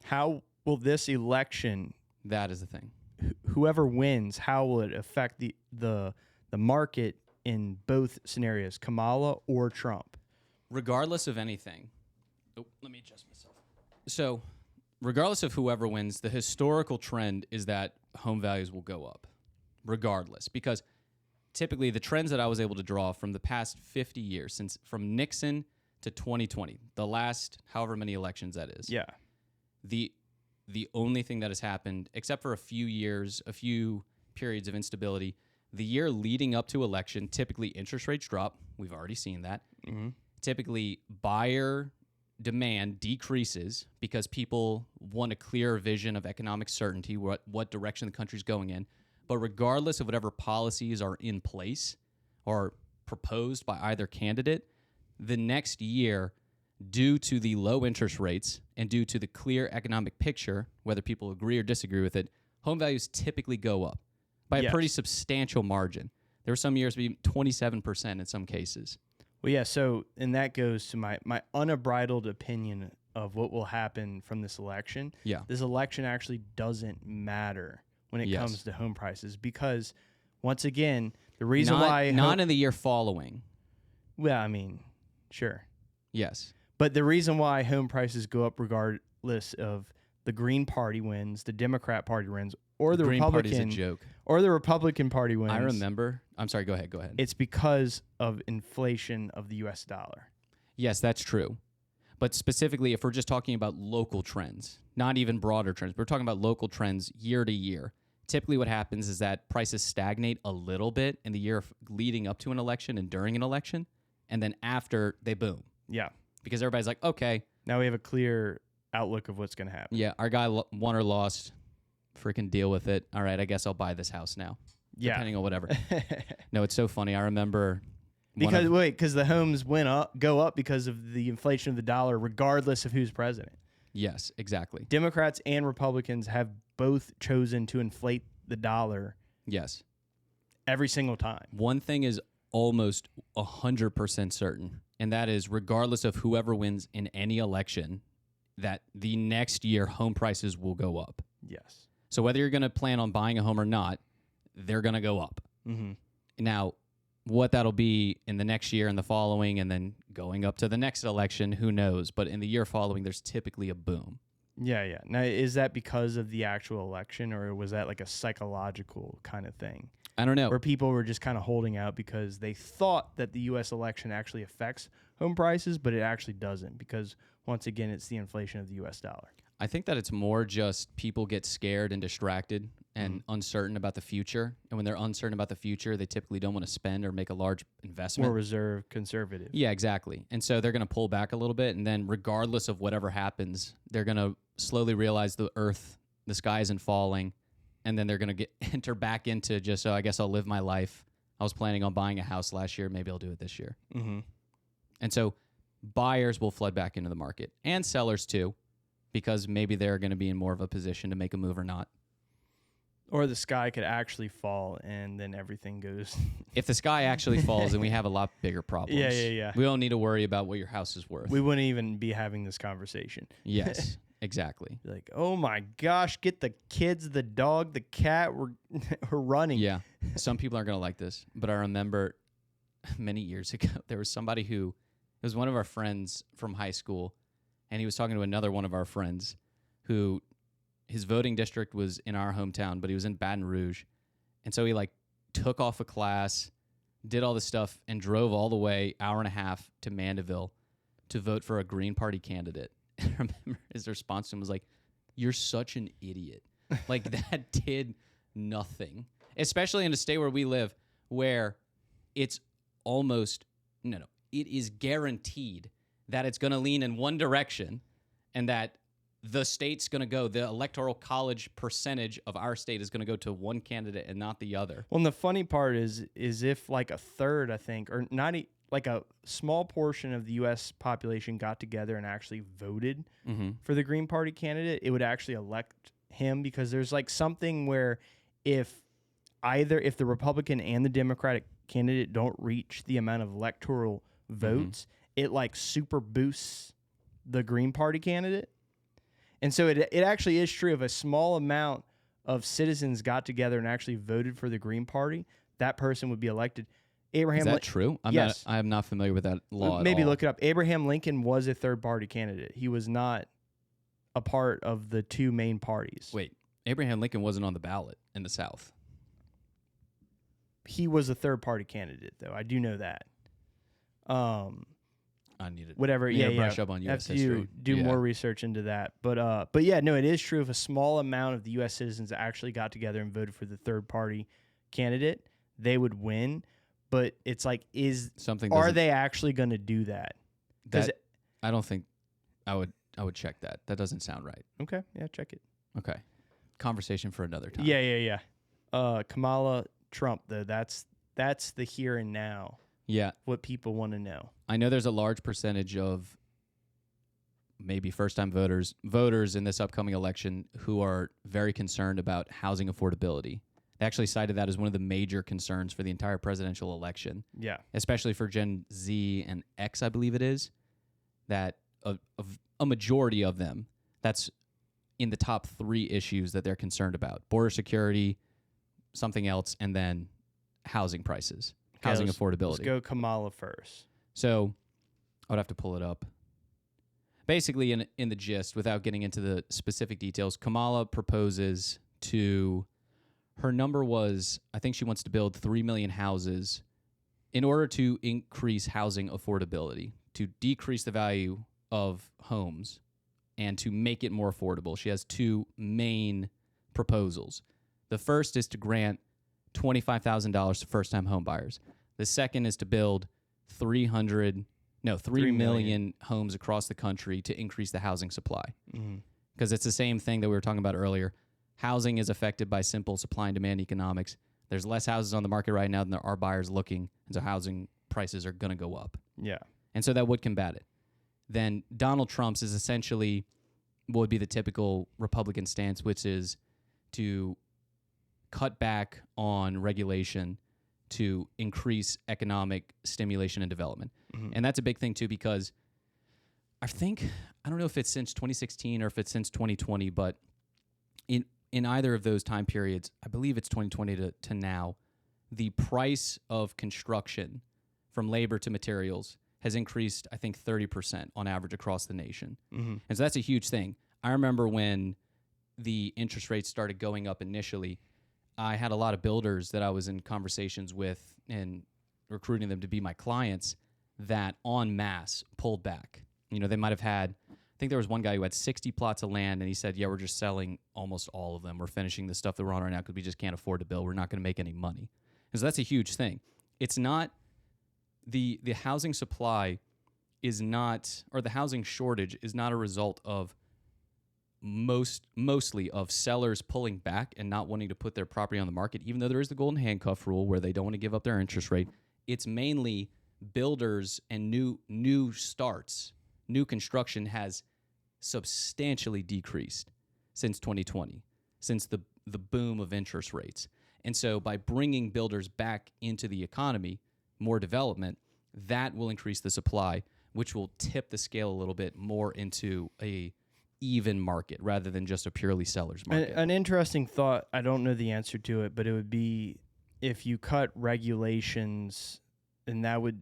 how will this election, That is the thing. whoever wins, how will it affect the market in both scenarios, Kamala or Trump? Regardless of anything. Oh, let me adjust myself. So, regardless of whoever wins, the historical trend is that home values will go up, regardless. Because typically the trends that I was able to draw from the past 50 years, from Nixon to 2020, the last however many elections that is. Yeah. The only thing that has happened, except for a few years, a few periods of instability, the year leading up to election, typically interest rates drop. We've already seen that. Mm-hmm. Typically, buyer demand decreases because people want a clear vision of economic certainty, what direction the country's going in. But regardless of whatever policies are in place or proposed by either candidate, the next year, due to the low interest rates and due to the clear economic picture, whether people agree or disagree with it, home values typically go up by a pretty substantial margin. There were some years be 27% in some cases. Well, yeah, so, and that goes to my unbridled opinion of what will happen from this election. Yeah. This election actually doesn't matter when it comes to home prices because, once again, the reason why... Not in the year following. Well, I mean, sure. Yes. But the reason why home prices go up regardless of the Green Party wins, the Democrat Party wins, or the Green Republican... Party's a joke. Or the Republican Party wins. I remember... I'm sorry, go ahead. It's because of inflation of the U.S. dollar. Yes, that's true. But specifically, if we're just talking about local trends, not even broader trends, we're talking about local trends year to year. Typically what happens is that prices stagnate a little bit in the year leading up to an election and during an election, and then after, they boom. Yeah. Because everybody's like, okay. Now we have a clear outlook of what's going to happen. Yeah, our guy won or lost. Freaking deal with it. All right, I guess I'll buy this house now. Yeah. Depending on whatever. No, it's so funny. I remember... Because the homes go up because of the inflation of the dollar, regardless of who's president. Yes, exactly. Democrats and Republicans have both chosen to inflate the dollar. Yes. Every single time. One thing is almost 100% certain, and that is regardless of whoever wins in any election, that the next year home prices will go up. Yes. So whether you're going to plan on buying a home or not, they're going to go up. Mm-hmm. Now, what that'll be in the next year and the following and then going up to the next election, who knows? But in the year following, there's typically a boom. Yeah. Now, is that because of the actual election, or was that like a psychological kind of thing? I don't know. Where people were just kind of holding out because they thought that the U.S. election actually affects home prices, but it actually doesn't because, once again, it's the inflation of the U.S. dollar. I think that it's more just people get scared and distracted and uncertain about the future. And when they're uncertain about the future, they typically don't want to spend or make a large investment. More reserved, conservative. Yeah, exactly. And so they're going to pull back a little bit. And then regardless of whatever happens, they're going to slowly realize the sky isn't falling. And then they're going to enter back into just, I guess I'll live my life. I was planning on buying a house last year. Maybe I'll do it this year. Mm-hmm. And so buyers will flood back into the market and sellers too, because maybe they're going to be in more of a position to make a move or not. Or the sky could actually fall and then everything goes. If the sky actually falls, then we have a lot bigger problems. Yeah. We don't need to worry about what your house is worth. We wouldn't even be having this conversation. Yes, exactly. Like, oh my gosh, get the kids, the dog, the cat, we're running. Yeah. Some people aren't going to like this, but I remember many years ago, there was somebody it was one of our friends from high school, and he was talking to another one of our friends who his voting district was in our hometown, but he was in Baton Rouge. And so he took off a class, did all this stuff, and drove all the way, hour and a half, to Mandeville to vote for a Green Party candidate. And I remember his response to him was like, "You're such an idiot." That did nothing. Especially in a state where we live, where it's almost, it is guaranteed that it's going to lean in one direction and that the state's going to go, the electoral college percentage of our state is going to go to one candidate and not the other. Well, and the funny part is if a third, I think, or not a small portion of the U.S. population got together and actually voted for the Green Party candidate, it would actually elect him, because there's something where if the Republican and the Democratic candidate don't reach the amount of electoral votes, it super boosts the Green Party candidate. And so it actually is true. If a small amount of citizens got together and actually voted for the Green Party, that person would be elected. Is that true? Yes. I'm not familiar with that law Maybe at all. look it up. Abraham Lincoln was a third-party candidate. He was not a part of the two main parties. Wait, Abraham Lincoln wasn't on the ballot in the South. He was a third-party candidate, though. I do know that. I need to brush up on U.S. history. Do more research into that. But yeah, no, it is true. If a small amount of the U.S. citizens actually got together and voted for the third-party candidate, they would win. But it's like, are they actually going to do that? I don't think I would check that. That doesn't sound right. Okay, yeah, check it. Okay, conversation for another time. Yeah. Kamala Trump, though, that's the here and now. Yeah. What people want to know. I know there's a large percentage of maybe first-time voters in this upcoming election who are very concerned about housing affordability. They actually cited that as one of the major concerns for the entire presidential election. Yeah. Especially for Gen Z and X, I believe it is, that of a majority of them, that's in the top 3 issues that they're concerned about. Border security, something else, and then housing prices. Housing affordability. Let's go Kamala first. So I would have to pull it up. Basically, in the gist, without getting into the specific details, Kamala proposes to, her number was, I think she wants to build 3 million houses in order to increase housing affordability, to decrease the value of homes, and to make it more affordable. She has 2 main proposals. The first is to grant $25,000 to first-time home buyers. The second is to build 3 million homes across the country to increase the housing supply. Because it's the same thing that we were talking about earlier. Housing is affected by simple supply and demand economics. There's less houses on the market right now than there are buyers looking, and so housing prices are going to go up. Yeah. And so that would combat it. Then Donald Trump's is essentially what would be the typical Republican stance, which is to cut back on regulation to increase economic stimulation and development. And that's a big thing, too, because I don't know if it's since 2016 or if it's since 2020, but in either of those time periods, I believe it's 2020 to now, the price of construction from labor to materials has increased, I think, 30% on average across the nation. And so that's a huge thing. I remember when the interest rates started going up initially, I had a lot of builders that I was in conversations with and recruiting them to be my clients that en masse pulled back. You know, they might have had, I think there was one guy who had 60 plots of land, and he said, yeah, we're just selling almost all of them. We're finishing the stuff that we're on right now because we just can't afford to build. We're not going to make any money. And so that's a huge thing. It's not, the housing supply is not, or the housing shortage is not a result of mostly of sellers pulling back and not wanting to put their property on the market, even though there is the golden handcuff rule where they don't want to give up their interest rate. It's mainly builders and new starts. New construction has substantially decreased since 2020, since the boom of interest rates. And so by bringing builders back into the economy, more development, that will increase the supply, which will tip the scale a little bit more into a even market rather than just a purely seller's market. An interesting thought, I don't know the answer to it, but it would be if you cut regulations, and that would,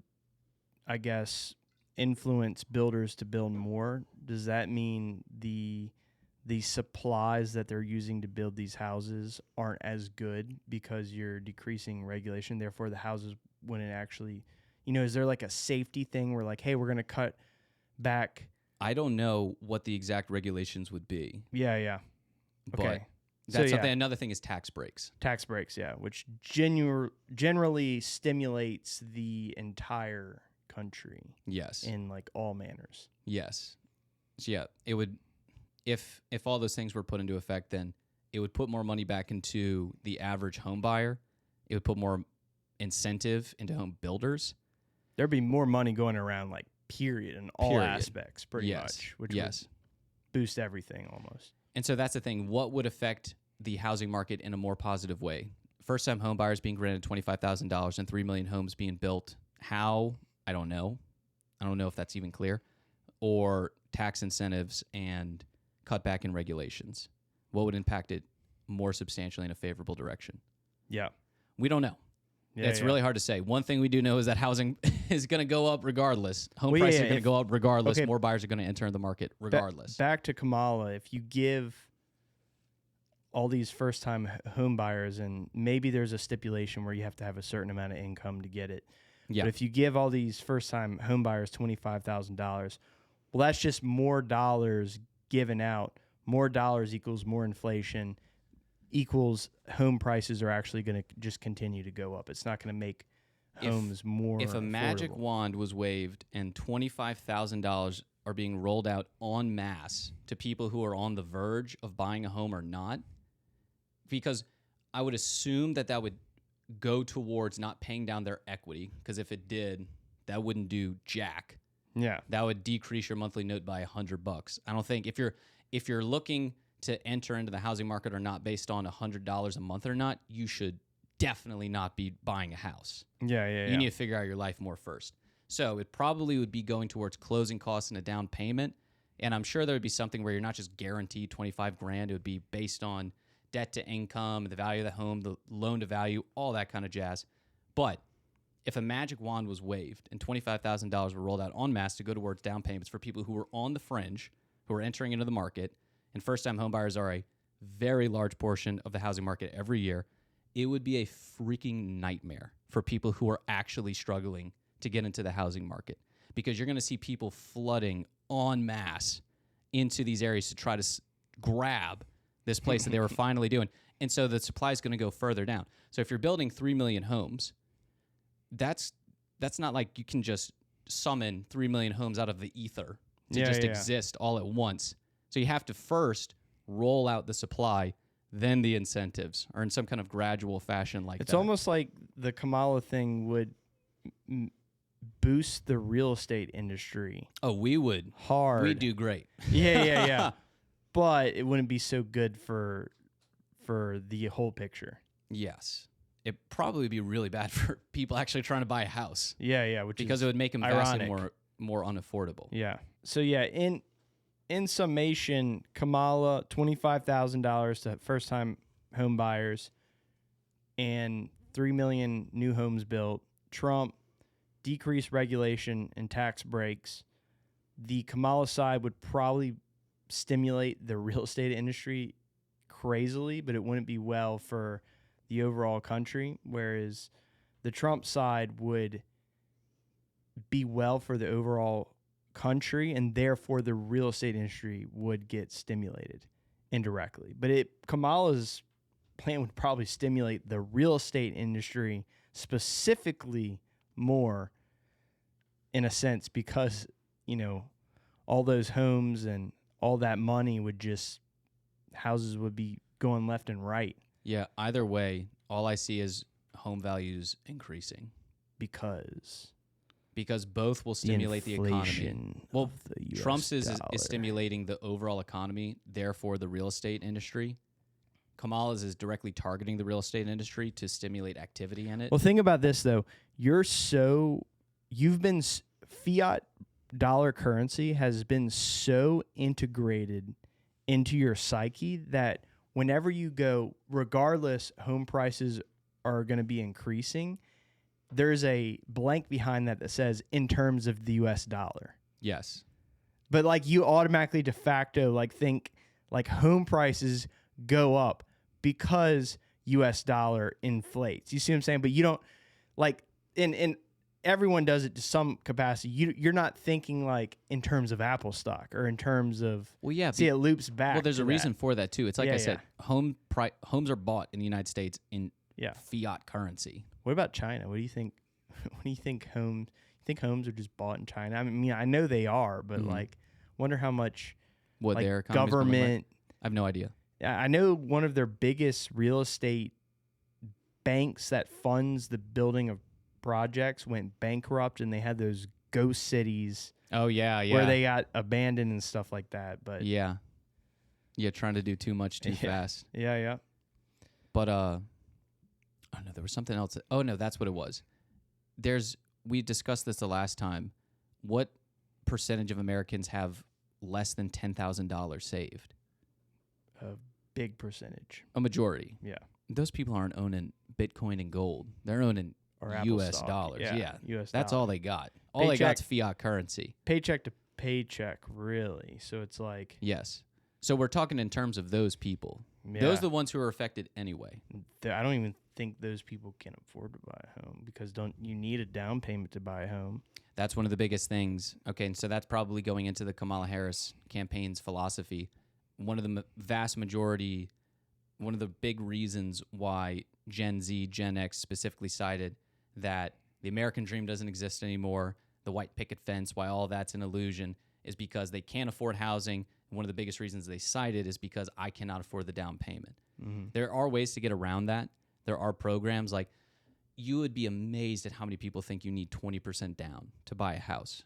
I guess, influence builders to build more. Does that mean the supplies that they're using to build these houses aren't as good because you're decreasing regulation, therefore the houses wouldn't actually, is there like a safety thing where like, hey, we're going to cut back? I don't know what the exact regulations would be. Yeah. Okay. That's something. Another thing is tax breaks. Tax breaks, yeah, which generally stimulates the entire country. Yes. In like all manners. Yes. So yeah, it would, if all those things were put into effect, then it would put more money back into the average home buyer. It would put more incentive into home builders. There'd be more money going around, like, period, in all aspects, pretty much, which would boost everything almost. And so that's the thing. What would affect the housing market in a more positive way? First-time home buyers being granted $25,000 and 3 million homes being built. How? I don't know. I don't know if that's even clear. Or tax incentives and cut back in regulations? What would impact it more substantially in a favorable direction? Yeah. We don't know. Yeah, It's really hard to say. One thing we do know is that housing is going to go up regardless. Home prices are going to go up regardless. Okay. More buyers are going to enter the market regardless. Back to Kamala, if you give all these first-time home buyers, and maybe there's a stipulation where you have to have a certain amount of income to get it. Yeah. But if you give all these first-time home buyers $25,000, well, that's just more dollars given out. More dollars equals more inflation, equals home prices are actually going to just continue to go up. It's not going to make homes more If a magic affordable. wand was waved and $25,000 are being rolled out en masse to people who are on the verge of buying a home or not, because I would assume that would go towards not paying down their equity, because if it did, that wouldn't do jack. Yeah. That would decrease your monthly note by $100. I don't think if you're looking to enter into the housing market or not based on $100 a month or not, you should definitely not be buying a house. Yeah. You need to figure out your life more first. So it probably would be going towards closing costs and a down payment. And I'm sure there would be something where you're not just guaranteed $25,000. It would be based on debt to income, the value of the home, the loan to value, all that kind of jazz. But if a magic wand was waved and $25,000 were rolled out en masse to go towards down payments for people who were on the fringe, who are entering into the market, and first-time homebuyers are a very large portion of the housing market every year, it would be a freaking nightmare for people who are actually struggling to get into the housing market, because you're going to see people flooding en masse into these areas to try to grab this place that they were finally doing. And so the supply is going to go further down. So if you're building 3 million homes, that's not like you can just summon 3 million homes out of the ether to exist all at once. So you have to first roll out the supply, then the incentives, or in some kind of gradual fashion like that. It's almost like the Kamala thing would boost the real estate industry. Oh, we would. Hard. We do great. Yeah. But it wouldn't be so good for the whole picture. Yes. It probably would be really bad for people actually trying to buy a house. Yeah, because it would make them vastly more unaffordable. Yeah. So yeah, in summation, Kamala, $25,000 to first-time home buyers and 3 million new homes built. Trump, decreased regulation and tax breaks. The Kamala side would probably stimulate the real estate industry crazily, but it wouldn't be well for the overall country, whereas the Trump side would be well for the overall country, and therefore the real estate industry would get stimulated indirectly. But Kamala's plan would probably stimulate the real estate industry specifically more, in a sense, because, all those homes and all that money houses would be going left and right. Yeah, either way, all I see is home values increasing. Because both will stimulate the economy. Well, Trump's is stimulating the overall economy, therefore the real estate industry. Kamala's is directly targeting the real estate industry to stimulate activity in it. Well, think about this, though. Fiat dollar currency has been so integrated into your psyche that whenever you go, regardless, home prices are going to be increasing, there's a blank behind that says in terms of the U.S. dollar. Yes. But you automatically de facto think home prices go up because U.S. dollar inflates. You see what I'm saying? But you don't in everyone does it to some capacity. You're not thinking in terms of Apple stock or in terms of it loops back. Well, there's a reason for that too. It's like I said, homes are bought in the United States in fiat currency. What about China? What do you think? What do you think homes? You think homes are just bought in China? I mean, I know they are, but wonder how much their government. I have no idea. I know one of their biggest real estate banks that funds the building of projects went bankrupt, and they had those ghost cities. Oh yeah, where they got abandoned and stuff like that. But trying to do too much too fast. Yeah. But oh no, there was something else. Oh no, that's what it was. We discussed this the last time. What percentage of Americans have less than $10,000 saved? big percentage. A majority. Yeah. Those people aren't owning Bitcoin and gold. They're owning Or Apple U.S. stock. dollars. Yeah. U.S. That's dollar. all they got. All they got's fiat currency. Paycheck to paycheck, really. So it's like... Yes. So we're talking in terms of those people. Yeah. Those are the ones who are affected anyway. I don't even think those people can afford to buy a home because you need a down payment to buy a home. That's one of the biggest things. Okay, and so that's probably going into the Kamala Harris campaign's philosophy. One of the vast majority, one of the big reasons why Gen Z, Gen X specifically cited that the American dream doesn't exist anymore, the white picket fence, why all that's an illusion, is because they can't afford housing. One of the biggest reasons they cited is because I cannot afford the down payment. Mm-hmm. There are ways to get around that. There are programs like, you would be amazed at how many people think you need 20% down to buy a house.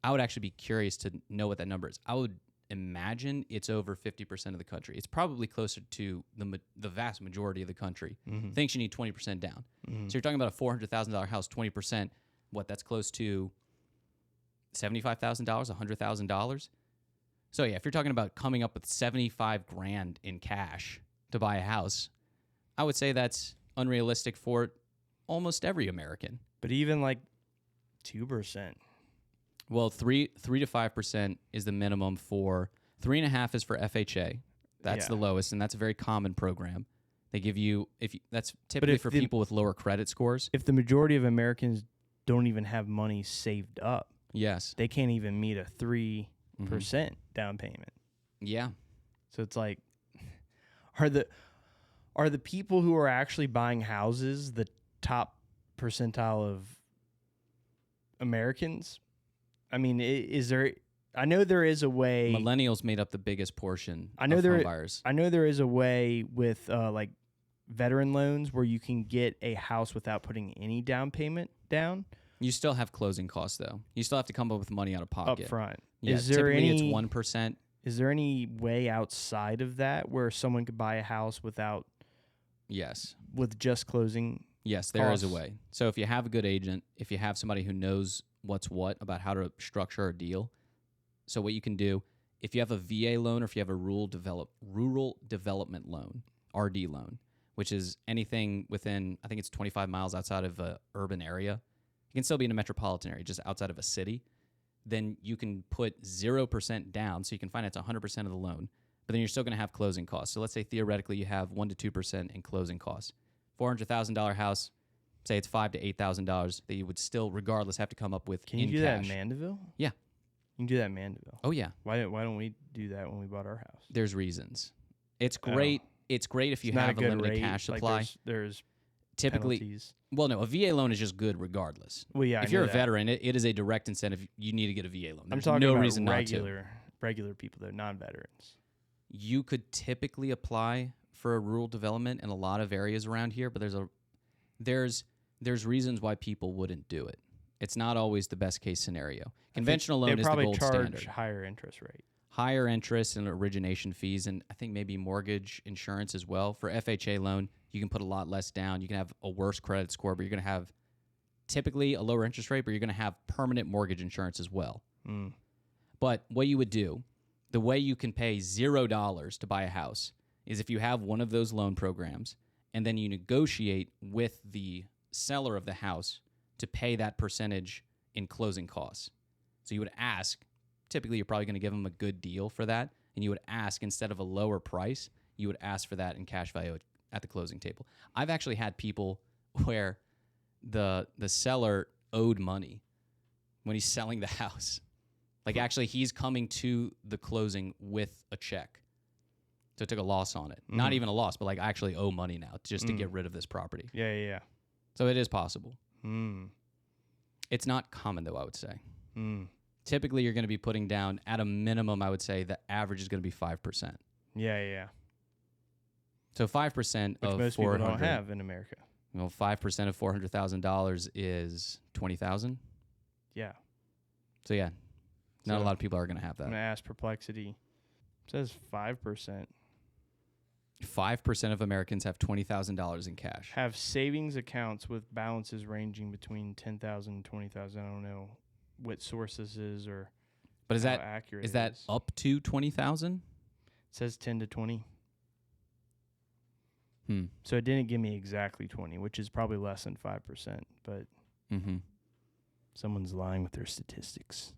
I would actually be curious to know what that number is. I would imagine it's over 50% of the country. It's probably closer to the vast majority of the country thinks you need 20% down. Mm-hmm. So you're talking about a $400,000 house, 20%. What, that's close to $75,000, $100,000? So yeah, if you're talking about coming up with $75,000 in cash to buy a house, I would say that's unrealistic for almost every American. But even like 2%. Well, 3 to 5% is the minimum for 3.5% is for FHA. That's the lowest, and that's a very common program. They give you that's typically for people with lower credit scores. If the majority of Americans don't even have money saved up, yes, they can't even meet a 3% down payment. Yeah. So it's like, are the people who are actually buying houses the top percentile of Americans? I mean, is there? I know there is a way. Millennials made up the biggest portion of home buyers. I know there is a way with like veteran loans where you can get a house without putting any down payment down. You still have closing costs, though. You still have to come up with money out of pocket up front. Yeah, is there typically any? It's 1%. Is there any way outside of that where someone could buy a house without? Yes. With just closing. Yes, there is a way. So if you have a good agent, if you have somebody who knows what's what about how to structure a deal, so what you can do, if you have a VA loan or if you have a rural development loan, RD loan, which is anything within, I think it's 25 miles outside of an urban area, it can still be in a metropolitan area, just outside of a city, then you can put 0% down, so you can finance 100% of the loan, but then you're still going to have closing costs. So let's say theoretically you have 1 to 2% in closing costs. $400,000 house, say it's $5,000 to $8,000 that you would still, regardless, have to come up with. Can you do that in Mandeville? Yeah, you can do that in Mandeville. Oh yeah. Why don't we do that when we bought our house? There's reasons. It's great. It's great if you have a limited cash supply. Like there's typically penalties. Well, no, a VA loan is just good regardless. Well, yeah. If you're a veteran, it is a direct incentive. You need to get a VA loan. There's I'm talking no about reason not to. Regular people, though, non-veterans. You could typically apply for a rural development in a lot of areas around here, but there's reasons why people wouldn't do it. It's not always the best case scenario. Conventional loan is the gold standard. They probably charge higher interest rate. Higher interest and origination fees, and I think maybe mortgage insurance as well. For FHA loan, you can put a lot less down. You can have a worse credit score, but you're going to have typically a lower interest rate, but you're going to have permanent mortgage insurance as well. Mm. But what you would do, the way you can pay $0 to buy a house is if you have one of those loan programs, and then you negotiate with the seller of the house to pay that percentage in closing costs. So you would ask, typically you're probably going to give them a good deal for that, and you would ask, instead of a lower price, you would ask for that in cash value at the closing table. I've actually had people where the seller owed money when he's selling the house. Like actually he's coming to the closing with a check. So it took a loss on it. Mm. Not even a loss, but like I actually owe money now just to get rid of this property. Yeah. So it is possible. Mm. It's not common though, I would say. Mm. Typically you're going to be putting down, at a minimum, I would say the average is going to be 5%. Yeah. So 5% of most people don't have in America. Well, 5% of $400,000 is $20,000. Yeah. So yeah, not a lot of people are going to have that. I'm going to ask Perplexity. It says 5%. 5% of Americans have $20,000 in cash. Have savings accounts with balances ranging between $10,000 and $20,000. I don't know what source this is or but is how that accurate is that up to $20,000? It says 10 to 20. So it didn't give me exactly 20, which is probably less than 5%, but someone's lying with their statistics.